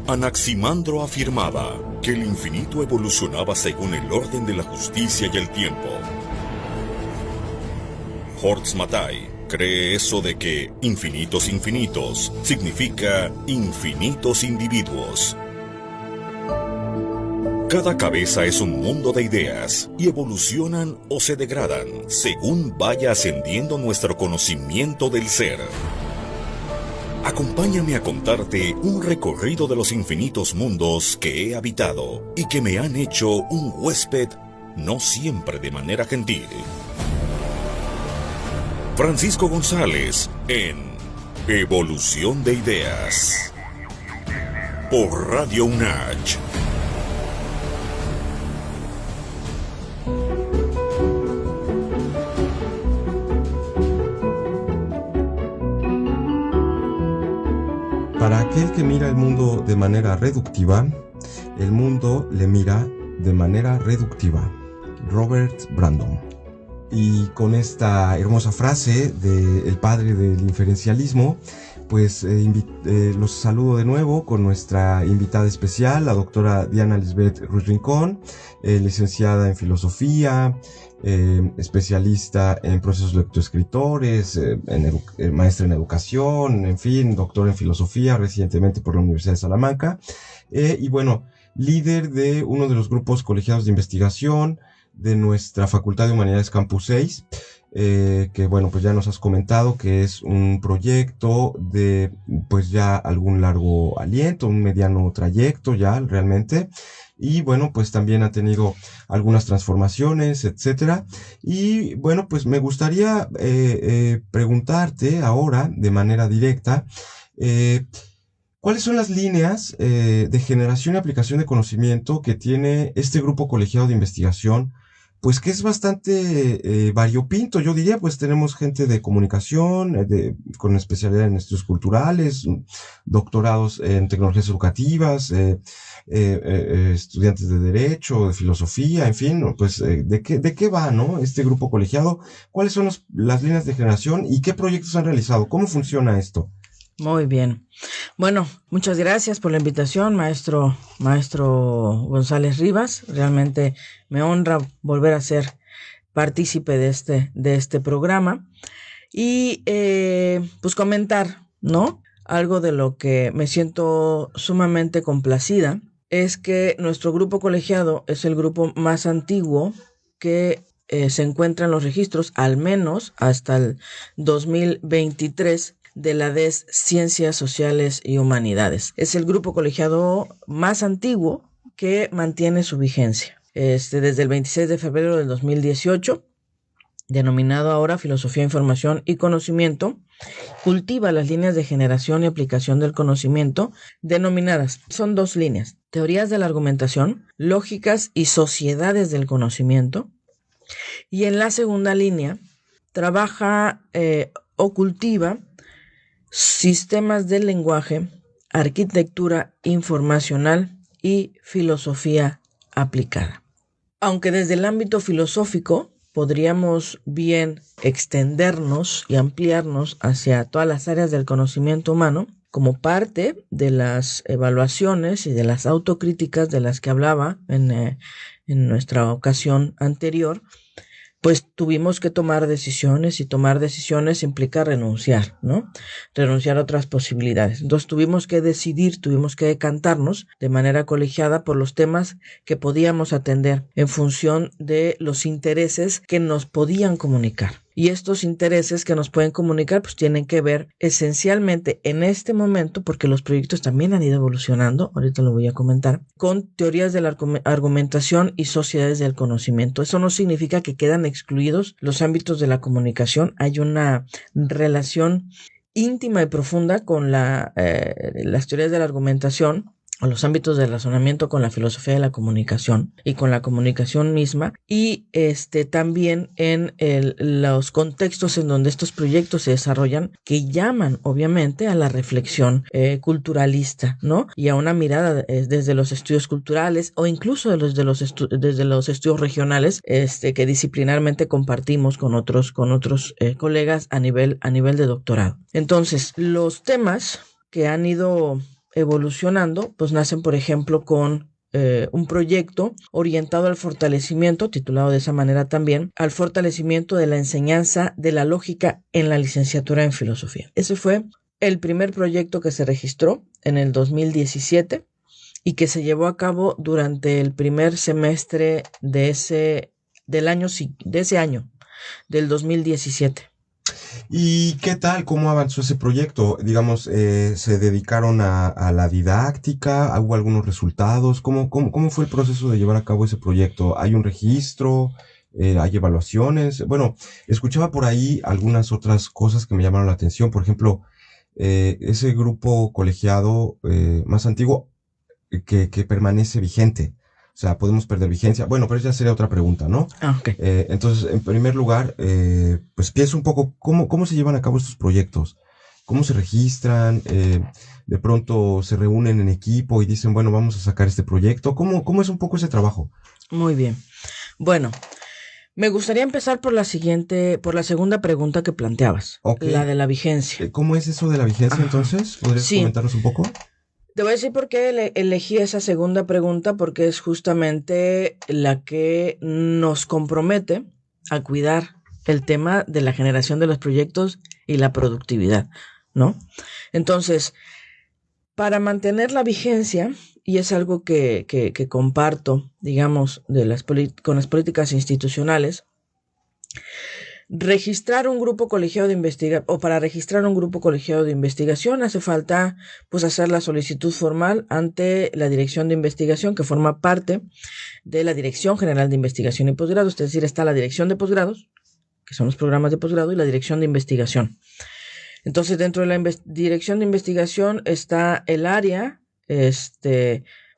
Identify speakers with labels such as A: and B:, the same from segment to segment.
A: Anaximandro afirmaba que el infinito evolucionaba según el orden de la justicia y el tiempo. Horst Mattei cree eso de que infinitos infinitos significa infinitos individuos. Cada cabeza es un mundo de ideas y evolucionan o se degradan según vaya ascendiendo nuestro conocimiento del ser. Acompáñame a contarte un recorrido de los infinitos mundos que he habitado y que me han hecho un huésped, no siempre de manera gentil. Francisco González en Evolución de Ideas por Radio UNACH.
B: Para aquel que mira el mundo de manera reductiva, el mundo le mira de manera reductiva. Robert Brandon. Y con esta hermosa frase del padre del inferencialismo, pues los saludo de nuevo con nuestra invitada especial, la doctora Diana Lisbeth Ruiz Rincón, licenciada en filosofía, especialista en procesos lectoescritores, maestra en educación, en fin, doctora en filosofía recientemente por la Universidad de Salamanca, y bueno, líder de uno de los grupos colegiados de investigación de nuestra Facultad de Humanidades Campus 6, que bueno, pues ya nos has comentado que es un proyecto de pues ya algún largo aliento, un mediano trayecto ya realmente, y bueno, pues también ha tenido algunas transformaciones, etcétera. Y bueno, pues me gustaría preguntarte ahora de manera directa, ¿cuáles son las líneas de generación y aplicación de conocimiento que tiene este grupo colegiado de investigación? Pues que es bastante variopinto, yo diría, pues tenemos gente de comunicación, con especialidad en estudios culturales, doctorados en tecnologías educativas, estudiantes de derecho, de filosofía, en fin, pues ¿de qué va, no? Este grupo colegiado, ¿cuáles son las líneas de generación y qué proyectos han realizado? ¿Cómo funciona esto?
C: Muy bien. Bueno, muchas gracias por la invitación, maestro González Rivas. Realmente me honra volver a ser partícipe de este programa y pues comentar, ¿no? Algo de lo que me siento sumamente complacida es que nuestro grupo colegiado es el grupo más antiguo que se encuentra en los registros, al menos hasta el 2023, de la DES Ciencias Sociales y Humanidades. Es el grupo colegiado más antiguo que mantiene su vigencia. Desde el 26 de febrero del 2018, denominado ahora Filosofía, Información y Conocimiento, cultiva las líneas de generación y aplicación del conocimiento denominadas, son dos líneas: teorías de la argumentación, lógicas y sociedades del conocimiento. Y en la segunda línea trabaja o cultiva sistemas del lenguaje, arquitectura informacional y filosofía aplicada. Aunque desde el ámbito filosófico podríamos bien extendernos y ampliarnos hacia todas las áreas del conocimiento humano, como parte de las evaluaciones y de las autocríticas de las que hablaba en nuestra ocasión anterior, pues tuvimos que tomar decisiones, y tomar decisiones implica renunciar, ¿no? Renunciar a otras posibilidades. Entonces tuvimos que decidir, tuvimos que decantarnos de manera colegiada por los temas que podíamos atender en función de los intereses que nos podían comunicar. Y estos intereses que nos pueden comunicar pues tienen que ver esencialmente en este momento, porque los proyectos también han ido evolucionando, ahorita lo voy a comentar, con teorías de la argumentación y sociedades del conocimiento. Eso no significa que quedan excluidos los ámbitos de la comunicación. Hay una relación íntima y profunda con las teorías de la argumentación o los ámbitos del razonamiento con la filosofía de la comunicación y con la comunicación misma, y también en los contextos en donde estos proyectos se desarrollan, que llaman obviamente a la reflexión culturalista, ¿no? Y a una mirada desde los estudios culturales o incluso desde los estudios regionales que disciplinarmente compartimos con otros colegas a nivel de doctorado. Entonces, los temas que han ido evolucionando, pues nacen, por ejemplo, con un proyecto orientado al fortalecimiento, titulado de esa manera también, al fortalecimiento de la enseñanza de la lógica en la licenciatura en filosofía. Ese fue el primer proyecto que se registró en el 2017 y que se llevó a cabo durante el primer semestre de ese año, del 2017.
B: ¿Y qué tal? ¿Cómo avanzó ese proyecto? Digamos, ¿se dedicaron a la didáctica? ¿Hubo algunos resultados? ¿Cómo fue el proceso de llevar a cabo ese proyecto? ¿Hay un registro? ¿Hay evaluaciones? Bueno, escuchaba por ahí algunas otras cosas que me llamaron la atención. Por ejemplo, ese grupo colegiado más antiguo que permanece vigente. O sea, podemos perder vigencia. Bueno, pero ya sería otra pregunta, ¿no?
C: Okay.
B: Entonces, en primer lugar, pues pienso un poco cómo se llevan a cabo estos proyectos. ¿Cómo se registran? De pronto se reúnen en equipo y dicen, bueno, vamos a sacar este proyecto. ¿Cómo es un poco ese trabajo?
C: Muy bien. Bueno, me gustaría empezar por la segunda pregunta que planteabas.
B: Okay.
C: La de la vigencia.
B: ¿Cómo es eso de la vigencia, entonces? ¿Podrías comentarnos un poco?
C: Te voy a decir por qué elegí esa segunda pregunta, porque es justamente la que nos compromete a cuidar el tema de la generación de los proyectos y la productividad, ¿no? Entonces, para mantener la vigencia, y es algo que comparto, digamos, con las políticas institucionales, registrar un grupo colegiado de investigación, o para registrar un grupo colegiado de investigación hace falta pues hacer la solicitud formal ante la Dirección de Investigación, que forma parte de la Dirección General de Investigación y Posgrados. Es decir, está la Dirección de Posgrados, que son los programas de posgrado, y la Dirección de Investigación. Entonces, dentro de la Dirección de Investigación está el área,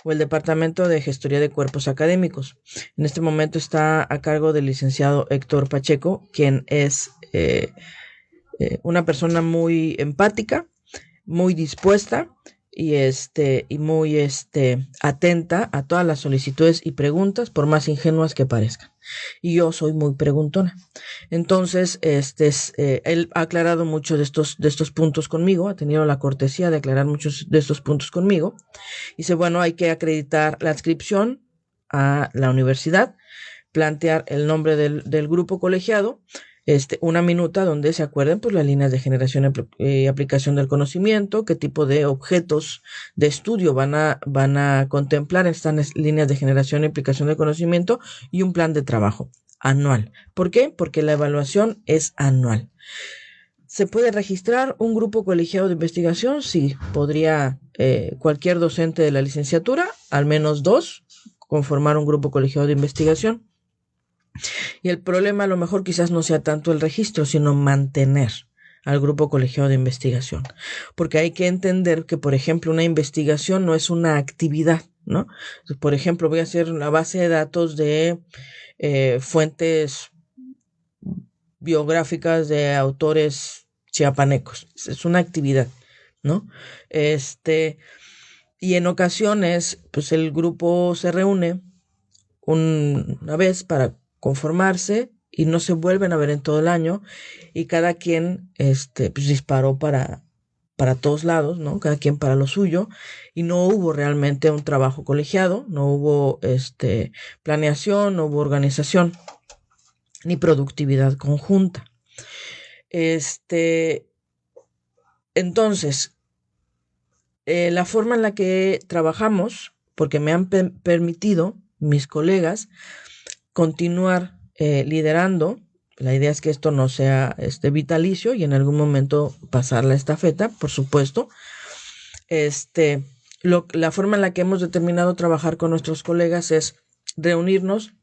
C: o el Departamento de Gestoría de Cuerpos Académicos. En este momento está a cargo del licenciado Héctor Pacheco, quien es una persona muy empática, muy dispuesta y muy atenta a todas las solicitudes y preguntas, por más ingenuas que parezcan. Y yo soy muy preguntona. Entonces, él ha aclarado muchos de estos puntos conmigo, ha tenido la cortesía de aclarar muchos de estos puntos conmigo. Dice, bueno, hay que acreditar la adscripción a la universidad, plantear el nombre del grupo colegiado, una minuta donde se acuerden pues las líneas de generación y aplicación del conocimiento, qué tipo de objetos de estudio van a contemplar estas líneas de generación y aplicación del conocimiento, y un plan de trabajo anual. ¿Por qué? Porque la evaluación es anual. ¿Se puede registrar un grupo colegiado de investigación? Sí, podría cualquier docente de la licenciatura, al menos 2, conformar un grupo colegiado de investigación. Y el problema a lo mejor quizás no sea tanto el registro, sino mantener al grupo colegiado de investigación. Porque hay que entender que, por ejemplo, una investigación no es una actividad, ¿no? Por ejemplo, voy a hacer una base de datos de fuentes biográficas de autores chiapanecos. Es una actividad, ¿no? Y en ocasiones, pues el grupo se reúne una vez para conformarse y no se vuelven a ver en todo el año, y cada quien pues disparó para todos lados, ¿no? Cada quien para lo suyo, y no hubo realmente un trabajo colegiado, no hubo planeación, no hubo organización ni productividad conjunta. Entonces, la forma en la que trabajamos, porque me han permitido mis colegas continuar liderando. La idea es que esto no sea vitalicio y en algún momento pasar la estafeta, por supuesto. La forma en la que hemos determinado trabajar con nuestros colegas es reunirnos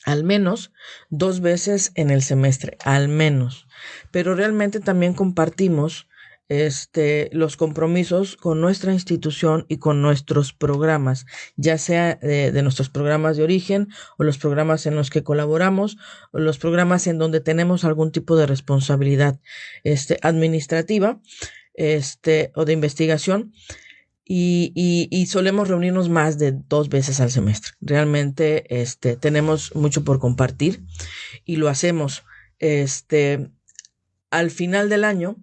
C: al menos 2 veces en el semestre, al menos. Pero realmente también compartimos los compromisos con nuestra institución y con nuestros programas, ya sea de nuestros programas de origen, o los programas en los que colaboramos, o los programas en donde tenemos algún tipo de responsabilidad administrativa o de investigación, y solemos reunirnos más de 2 veces al semestre. Realmente tenemos mucho por compartir y lo hacemos al final del año.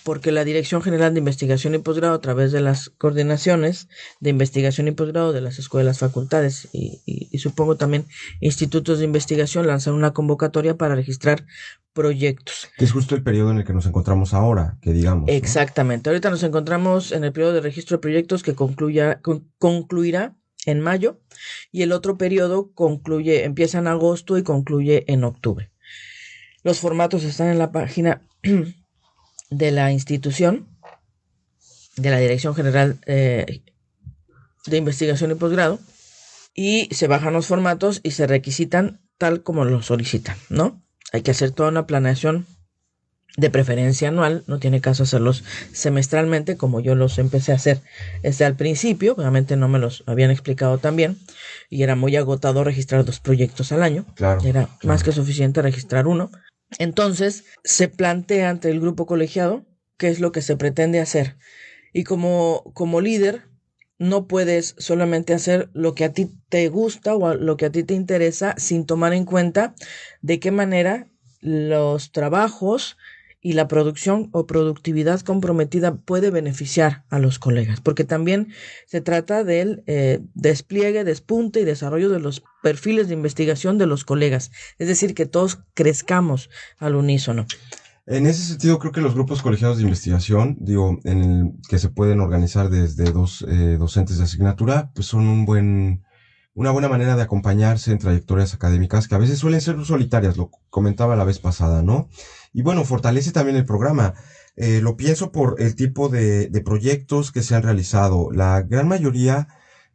C: porque la Dirección General de Investigación y Posgrado, a través de las coordinaciones de investigación y posgrado de las escuelas, facultades y supongo también institutos de investigación, lanzan una convocatoria para registrar proyectos.
B: Que es justo el periodo en el que nos encontramos ahora, que digamos, ¿no?
C: Exactamente. Ahorita nos encontramos en el periodo de registro de proyectos que concluirá en mayo, y el otro periodo empieza en agosto y concluye en octubre. Los formatos están en la página de la institución, de la Dirección General de Investigación y Posgrado, y se bajan los formatos y se requisitan tal como lo solicitan, ¿no? Hay que hacer toda una planeación, de preferencia anual, no tiene caso hacerlos semestralmente como yo los empecé a hacer al principio. Obviamente no me los habían explicado tan bien y era muy agotador registrar 2 proyectos al año. Era más que suficiente registrar uno. Entonces se plantea ante el grupo colegiado qué es lo que se pretende hacer, y como líder no puedes solamente hacer lo que a ti te gusta o lo que a ti te interesa sin tomar en cuenta de qué manera los trabajos y la producción o productividad comprometida puede beneficiar a los colegas, porque también se trata del despliegue, despunte y desarrollo de los perfiles de investigación de los colegas, es decir, que todos crezcamos al unísono.
B: En ese sentido, creo que los grupos colegiados de investigación, que se pueden organizar desde 2 docentes de asignatura, pues son una buena manera de acompañarse en trayectorias académicas que a veces suelen ser solitarias, lo comentaba la vez pasada, ¿no? Y bueno, fortalece también el programa. Lo pienso por el tipo de proyectos que se han realizado. La gran mayoría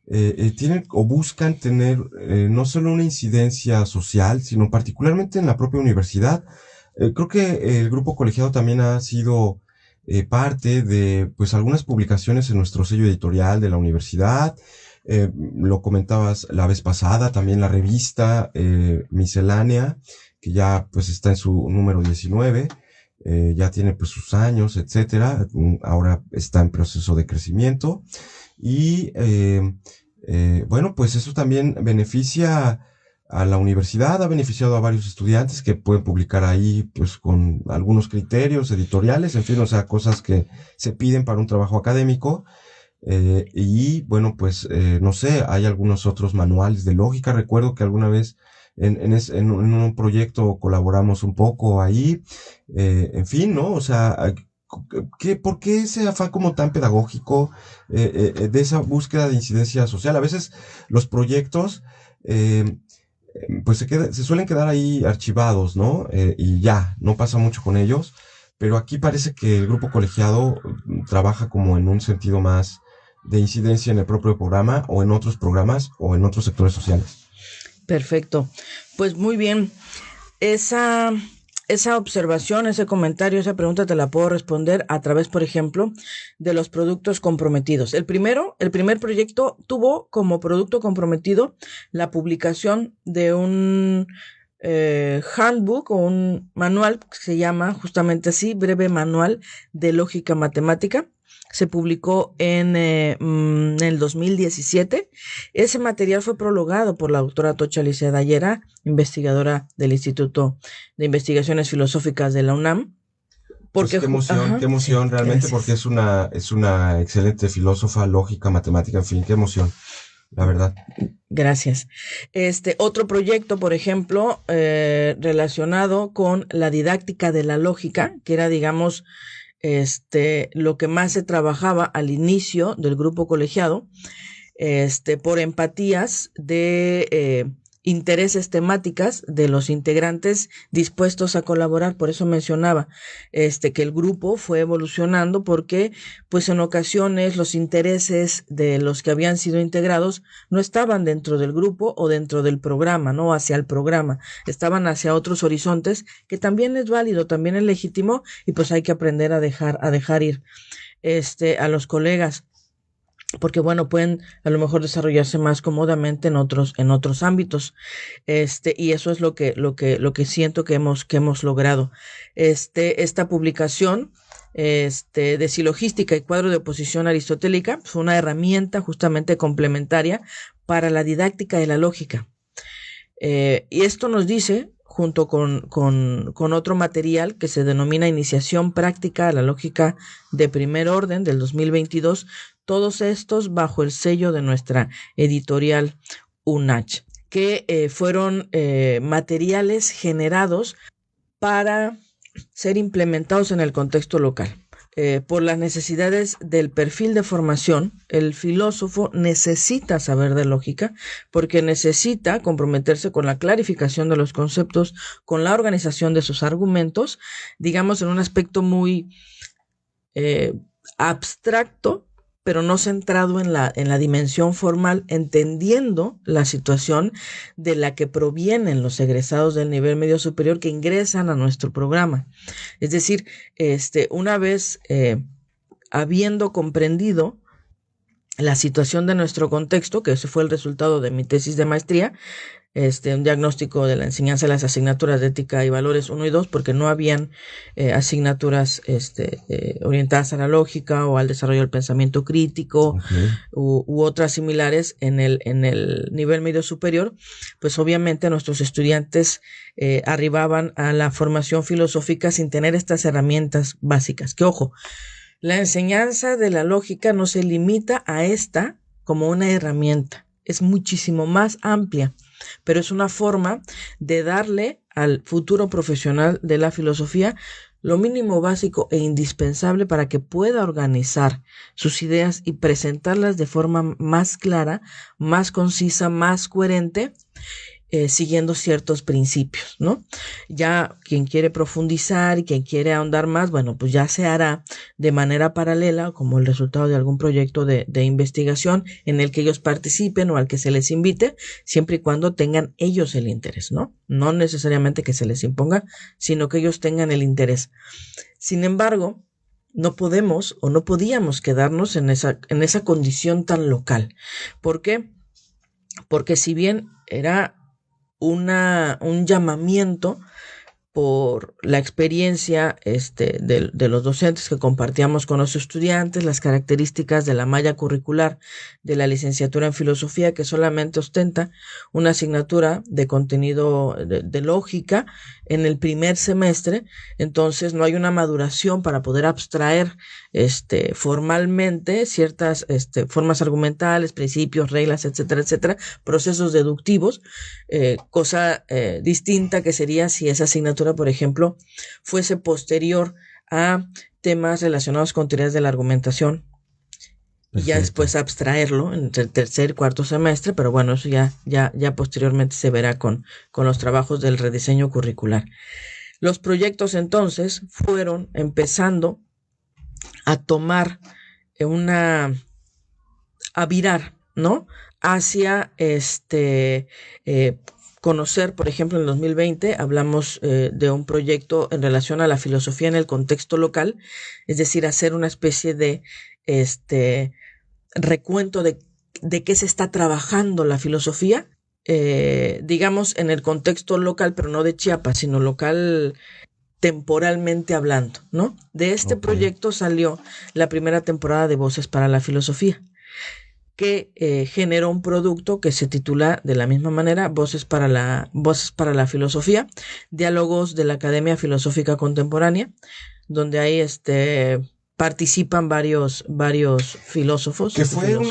B: tienen o buscan tener no solo una incidencia social, sino particularmente en la propia universidad. Creo que el grupo colegiado también ha sido parte de pues algunas publicaciones en nuestro sello editorial de la universidad. Lo comentabas la vez pasada, también la revista Miscelánea, que ya pues está en su número 19, ya tiene pues sus años, etcétera. Ahora está en proceso de crecimiento y bueno, pues eso también beneficia a la universidad, ha beneficiado a varios estudiantes que pueden publicar ahí pues con algunos criterios editoriales, en fin, o sea, cosas que se piden para un trabajo académico. Y bueno, pues no sé, hay algunos otros manuales de lógica. Recuerdo que alguna vez en un proyecto colaboramos un poco ahí, en fin, ¿no? O sea, ¿por qué ese afán como tan pedagógico de esa búsqueda de incidencia social? A veces los proyectos pues se suelen quedar ahí archivados, ¿no? Y ya, no pasa mucho con ellos, pero aquí parece que el grupo colegiado trabaja como en un sentido más de incidencia en el propio programa o en otros programas o en otros sectores sociales.
C: Perfecto. Pues muy bien. Esa observación, ese comentario, esa pregunta te la puedo responder a través, por ejemplo, de los productos comprometidos. El primer proyecto tuvo como producto comprometido la publicación de un handbook o un manual que se llama justamente así, Breve Manual de Lógica Matemática. Se publicó en el 2017. Ese material fue prologado por la doctora Atocha Alicia Dayera, investigadora del Instituto de Investigaciones Filosóficas de la UNAM.
B: Porque, pues qué emoción realmente, gracias. Porque es una excelente filósofa, lógica, matemática, en fin, qué emoción, la verdad.
C: Gracias. Otro proyecto, por ejemplo, relacionado con la didáctica de la lógica, que era, digamos, lo que más se trabajaba al inicio del grupo colegiado, por empatías de intereses temáticas de los integrantes dispuestos a colaborar. Por eso mencionaba que el grupo fue evolucionando, porque pues en ocasiones los intereses de los que habían sido integrados no estaban dentro del grupo o dentro del programa, no hacia el programa, estaban hacia otros horizontes, que también es válido, también es legítimo, y pues hay que aprender a dejar ir a los colegas, porque bueno, pueden a lo mejor desarrollarse más cómodamente en otros ámbitos, y eso es lo que siento que hemos logrado. Esta publicación de silogística y cuadro de oposición aristotélica fue una herramienta justamente complementaria para la didáctica de la lógica, y esto nos dice junto con otro material que se denomina Iniciación Práctica a la Lógica de Primer Orden del 2022, todos estos bajo el sello de nuestra editorial UNACH, que fueron materiales generados para ser implementados en el contexto local. Por las necesidades del perfil de formación, el filósofo necesita saber de lógica porque necesita comprometerse con la clarificación de los conceptos, con la organización de sus argumentos, digamos en un aspecto muy abstracto, pero no centrado en la dimensión formal, entendiendo la situación de la que provienen los egresados del nivel medio superior que ingresan a nuestro programa. Es decir, una vez habiendo comprendido la situación de nuestro contexto, que ese fue el resultado de mi tesis de maestría, un diagnóstico de la enseñanza de las asignaturas de ética y valores 1 y 2, porque no habían asignaturas orientadas a la lógica o al desarrollo del pensamiento crítico, okay, u otras similares en el nivel medio superior. Pues obviamente nuestros estudiantes arribaban a la formación filosófica sin tener estas herramientas básicas. Que ojo, la enseñanza de la lógica no se limita a esta como una herramienta, es muchísimo más amplia, pero es una forma de darle al futuro profesional de la filosofía lo mínimo básico e indispensable para que pueda organizar sus ideas y presentarlas de forma más clara, más concisa, más coherente, siguiendo ciertos principios, ¿no? Ya quien quiere profundizar y quien quiere ahondar más, bueno, pues ya se hará de manera paralela como el resultado de algún proyecto de investigación en el que ellos participen o al que se les invite, siempre y cuando tengan ellos el interés, ¿no? No necesariamente que se les imponga, sino que ellos tengan el interés. Sin embargo, no podemos o no podíamos quedarnos en esa condición tan local. ¿Por qué? Porque si bien era un llamamiento por la experiencia de los docentes que compartíamos con los estudiantes, las características de la malla curricular de la licenciatura en filosofía, que solamente ostenta una asignatura de contenido de lógica en el primer semestre. Entonces no hay una maduración para poder abstraer formalmente ciertas formas argumentales, principios, reglas, etcétera, etcétera, procesos deductivos, cosa distinta que sería si esa asignatura, por ejemplo, fuese posterior a temas relacionados con teorías de la argumentación. Perfecto. Y ya después abstraerlo en el tercer, cuarto semestre, pero bueno, eso ya posteriormente se verá con los trabajos del rediseño curricular. Los proyectos entonces fueron empezando a tomar a virar, ¿no? Hacia conocer, por ejemplo, en el 2020 hablamos de un proyecto en relación a la filosofía en el contexto local, es decir, hacer una especie de recuento de qué se está trabajando la filosofía, digamos, en el contexto local, pero no de Chiapas, sino local temporalmente hablando, ¿no? De este proyecto salió la primera temporada de Voces para la Filosofía, que generó un producto que se titula de la misma manera Voces para la Filosofía, diálogos de la Academia Filosófica Contemporánea, donde ahí participan varios filósofos.
B: Que fue o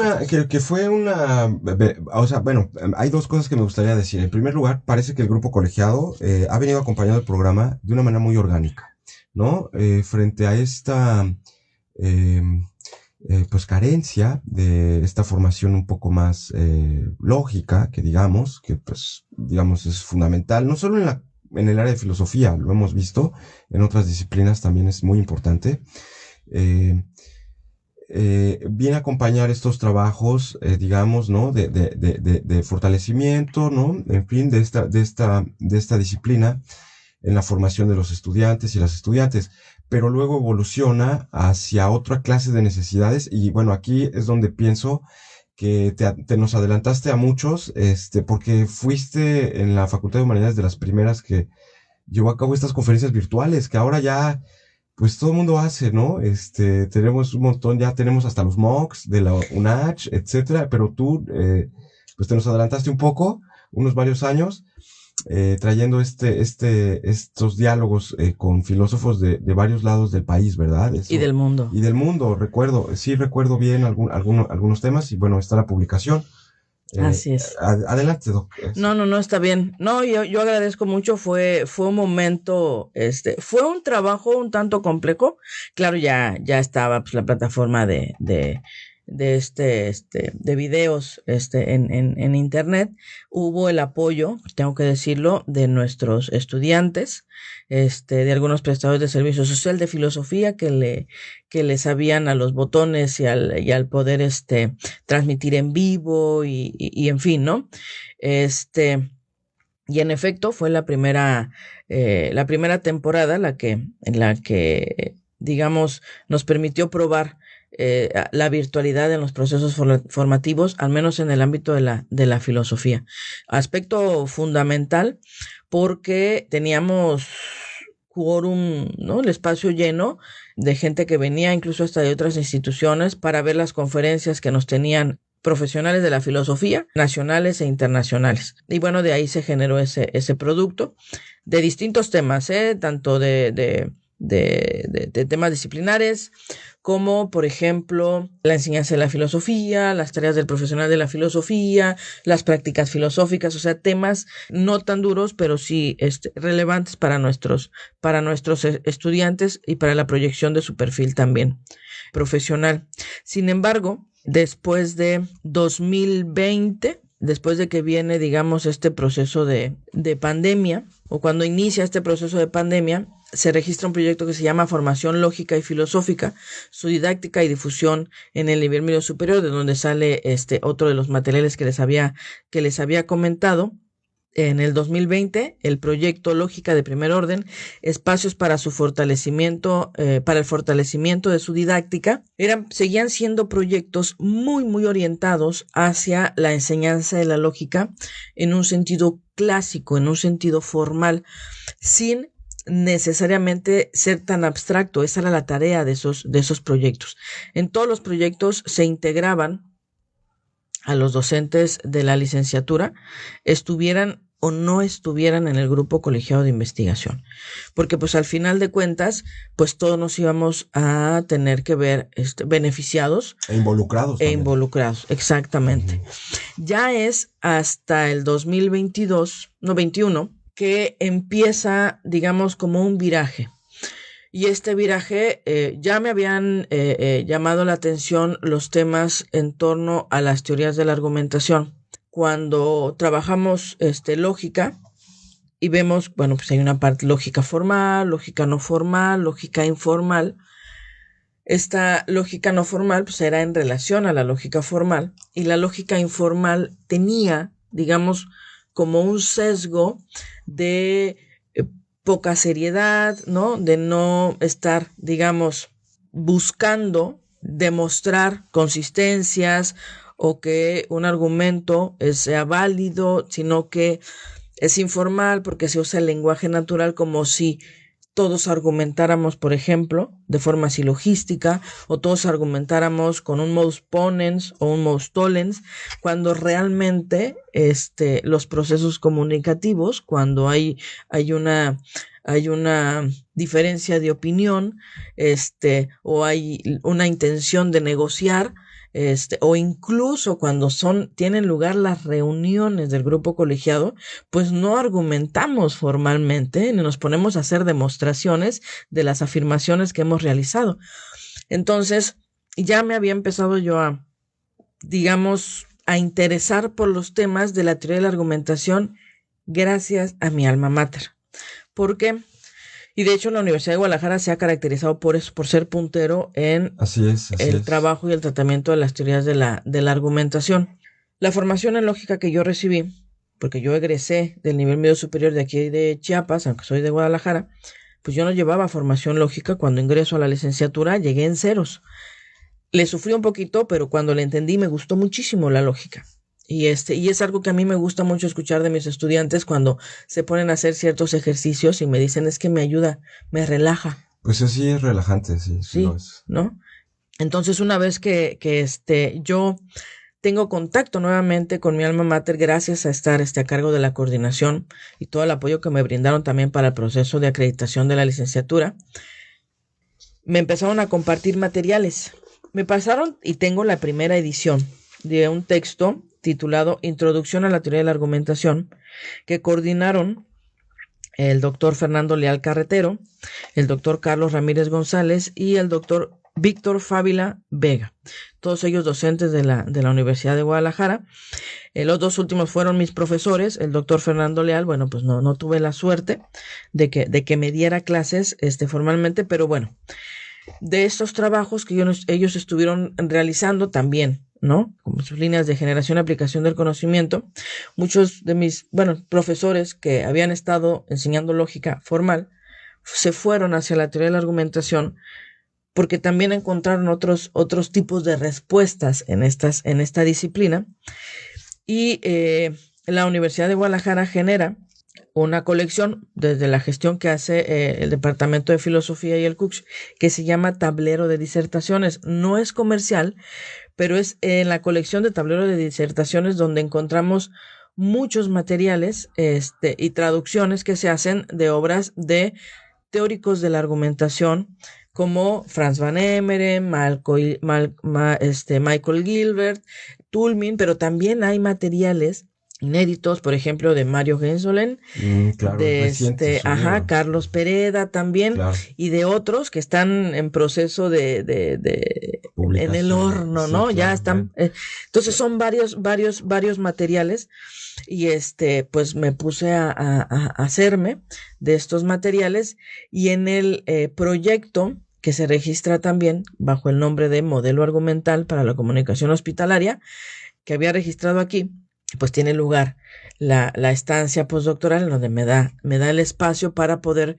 B: sea, bueno, hay dos cosas que me gustaría decir. En primer lugar, parece que el grupo colegiado ha venido acompañando el programa de una manera muy orgánica, ¿no? Frente a esta pues carencia de esta formación un poco más lógica, que pues digamos es fundamental, no solo en el área de filosofía, lo hemos visto, en otras disciplinas también es muy importante. Viene a acompañar estos trabajos, digamos, ¿no? De fortalecimiento, ¿no? En fin, de esta disciplina en la formación de los estudiantes y las estudiantes, pero luego evoluciona hacia otra clase de necesidades y bueno, aquí es donde pienso que te nos adelantaste a muchos, porque fuiste en la Facultad de Humanidades de las primeras que llevó a cabo estas conferencias virtuales, que ahora ya pues todo el mundo hace, ¿no? Tenemos un montón, ya tenemos hasta los MOOCs de la UNACH, etcétera, pero tú, pues te nos adelantaste un poco, unos varios años, trayendo estos diálogos con filósofos de varios lados del país, ¿verdad? Eso,
C: y del mundo.
B: Y del mundo, recuerdo bien algunos temas y bueno, está la publicación.
C: Así es.
B: Adelante, Doc.
C: No, está bien. No, yo agradezco mucho. Fue un momento, fue un trabajo un tanto complejo. Claro, ya estaba pues, la plataforma de videos, en internet. Hubo el apoyo, tengo que decirlo, de nuestros estudiantes, de algunos prestadores de servicio social de filosofía que le sabían a los botones y al poder, transmitir en vivo y en fin, ¿no? Y en efecto fue la primera temporada en la que, digamos, nos permitió probar la virtualidad en los procesos formativos, al menos en el ámbito de la filosofía. Aspecto fundamental porque teníamos quórum, ¿no? El espacio lleno de gente que venía incluso hasta de otras instituciones para ver las conferencias que nos tenían profesionales de la filosofía, nacionales e internacionales. Y bueno, de ahí se generó ese producto de distintos temas, tanto de temas disciplinares, como por ejemplo la enseñanza de la filosofía, las tareas del profesional de la filosofía, las prácticas filosóficas, o sea, temas no tan duros, pero sí relevantes para nuestros estudiantes y para la proyección de su perfil también profesional. Sin embargo, después de 2020, después de que viene, digamos, este proceso de pandemia, o cuando inicia este proceso de pandemia, se registra un proyecto que se llama Formación Lógica y Filosófica, su didáctica y difusión en el nivel medio superior, de donde sale otro de los materiales que les había comentado. En el 2020, el proyecto Lógica de Primer Orden, espacios para su fortalecimiento, para el fortalecimiento de su didáctica, seguían siendo proyectos muy, muy orientados hacia la enseñanza de la lógica en un sentido clásico, en un sentido formal, sin necesariamente ser tan abstracto. Esa era la tarea de esos proyectos. En todos los proyectos se integraban a los docentes de la licenciatura, estuvieran o no estuvieran en el grupo colegiado de investigación, porque pues al final de cuentas pues todos nos íbamos a tener que ver beneficiados
B: e involucrados
C: exactamente. Ya es hasta el 21 que empieza, digamos, como un viraje. Y este viraje, ya me habían llamado la atención los temas en torno a las teorías de la argumentación. Cuando trabajamos lógica y vemos, bueno, pues hay una parte lógica formal, lógica no formal, lógica informal. Esta lógica no formal pues era en relación a la lógica formal, y la lógica informal tenía, digamos, como un sesgo de poca seriedad, ¿no? De no estar, digamos, buscando demostrar consistencias o que un argumento sea válido, sino que es informal porque se usa el lenguaje natural, como si todos argumentáramos, por ejemplo, de forma silogística, o todos argumentáramos con un modus ponens o un modus tollens, cuando realmente los procesos comunicativos, cuando hay una diferencia de opinión, o hay una intención de negociar, o incluso cuando tienen lugar las reuniones del grupo colegiado, pues no argumentamos formalmente, ni nos ponemos a hacer demostraciones de las afirmaciones que hemos realizado. Entonces, ya me había empezado yo a interesar por los temas de la teoría de la argumentación gracias a mi alma mater. ¿Por qué? Y de hecho la Universidad de Guadalajara se ha caracterizado por ser puntero en el trabajo y el tratamiento de las teorías de la argumentación. La formación en lógica que yo recibí, porque yo egresé del nivel medio superior de aquí de Chiapas, aunque soy de Guadalajara, pues yo no llevaba formación lógica. Cuando ingreso a la licenciatura llegué en ceros. Le sufrí un poquito, pero cuando le entendí me gustó muchísimo la lógica. Y es algo que a mí me gusta mucho escuchar de mis estudiantes cuando se ponen a hacer ciertos ejercicios y me dicen, es que me ayuda, me relaja.
B: Pues sí, es relajante, sí
C: lo es. ¿No? Entonces, una vez que yo tengo contacto nuevamente con mi alma mater gracias a estar a cargo de la coordinación y todo el apoyo que me brindaron también para el proceso de acreditación de la licenciatura. Me empezaron a compartir materiales. Me pasaron y tengo la primera edición de un texto titulado Introducción a la teoría de la argumentación, que coordinaron el doctor Fernando Leal Carretero, el doctor Carlos Ramírez González y el doctor Víctor Fávila Vega, todos ellos docentes de la Universidad de Guadalajara. Los dos últimos fueron mis profesores. El doctor Fernando Leal, bueno, pues no tuve la suerte de que me diera clases formalmente, pero bueno, de estos trabajos que ellos estuvieron realizando también, ¿no? Como sus líneas de generación y aplicación del conocimiento, muchos de mis, profesores que habían estado enseñando lógica formal se fueron hacia la teoría de la argumentación porque también encontraron otros tipos de respuestas en esta disciplina. Y la Universidad de Guadalajara genera una colección desde la gestión que hace el Departamento de Filosofía y el CUCH, que se llama Tablero de Disertaciones. No es comercial, pero es en la colección de Tablero de Disertaciones donde encontramos muchos materiales y traducciones que se hacen de obras de teóricos de la argumentación, como Franz van Emeren, Michael Gilbert, Toulmin, pero también hay materiales inéditos, por ejemplo, de Mario Gensolen,
B: claro,
C: de Carlos Pereda también, claro, y de otros que están en proceso de en el horno, sí, ¿no? Claro, ya están, entonces son varios materiales, y pues me puse a hacerme de estos materiales, y en el proyecto que se registra también bajo el nombre de Modelo Argumental para la Comunicación Hospitalaria, que había registrado aquí, pues tiene lugar la estancia postdoctoral en donde me da el espacio para poder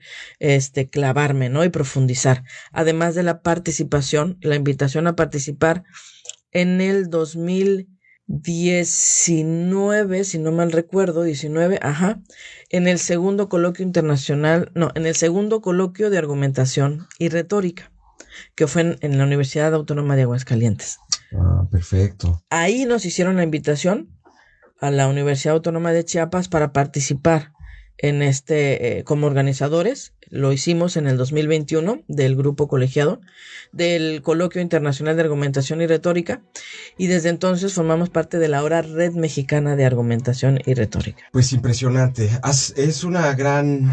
C: clavarme, ¿no? Y profundizar. Además de la participación, la invitación a participar en el 2019, si no mal recuerdo, en el segundo coloquio de argumentación y retórica, que fue en la Universidad Autónoma de Aguascalientes.
B: Ah, perfecto.
C: Ahí nos hicieron la invitación a la Universidad Autónoma de Chiapas para participar en como organizadores. Lo hicimos en el 2021 del grupo colegiado del Coloquio Internacional de Argumentación y Retórica, y desde entonces formamos parte de la ahora Red Mexicana de Argumentación y Retórica.
B: Pues impresionante. Es una gran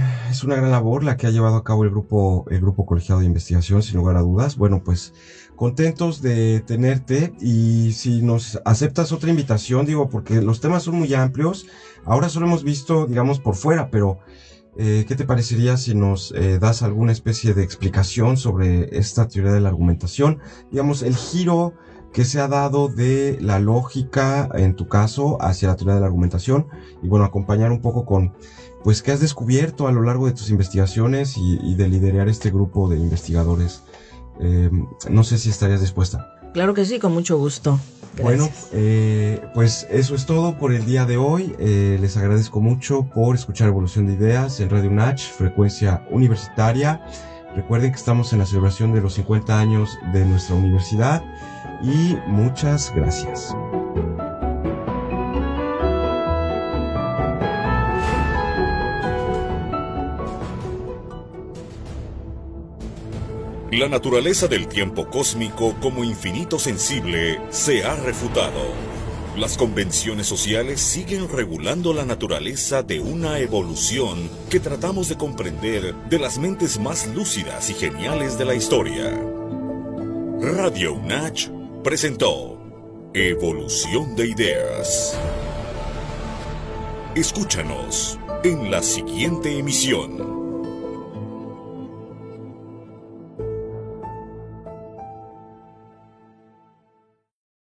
B: labor la que ha llevado a cabo el grupo colegiado de investigación, sin lugar a dudas. Bueno, pues contentos de tenerte, y si nos aceptas otra invitación, porque los temas son muy amplios. Ahora solo hemos visto, digamos, por fuera, pero ¿qué te parecería si nos das alguna especie de explicación sobre esta teoría de la argumentación? Digamos, el giro que se ha dado de la lógica, en tu caso, hacia la teoría de la argumentación, y bueno, acompañar un poco con, pues, qué has descubierto a lo largo de tus investigaciones y de liderar este grupo de investigadores. No sé si estarías dispuesta.
C: Claro que sí, con mucho gusto. Gracias.
B: Bueno, pues eso es todo por el día de hoy. Les agradezco mucho por escuchar Evolución de Ideas en Radio UNACH, frecuencia universitaria. Recuerden que estamos en la celebración de los 50 años de nuestra universidad, y muchas gracias.
A: La naturaleza del tiempo cósmico como infinito sensible se ha refutado. Las convenciones sociales siguen regulando la naturaleza de una evolución que tratamos de comprender de las mentes más lúcidas y geniales de la historia. Radio UNACH presentó Evolución de Ideas. Escúchanos en la siguiente emisión.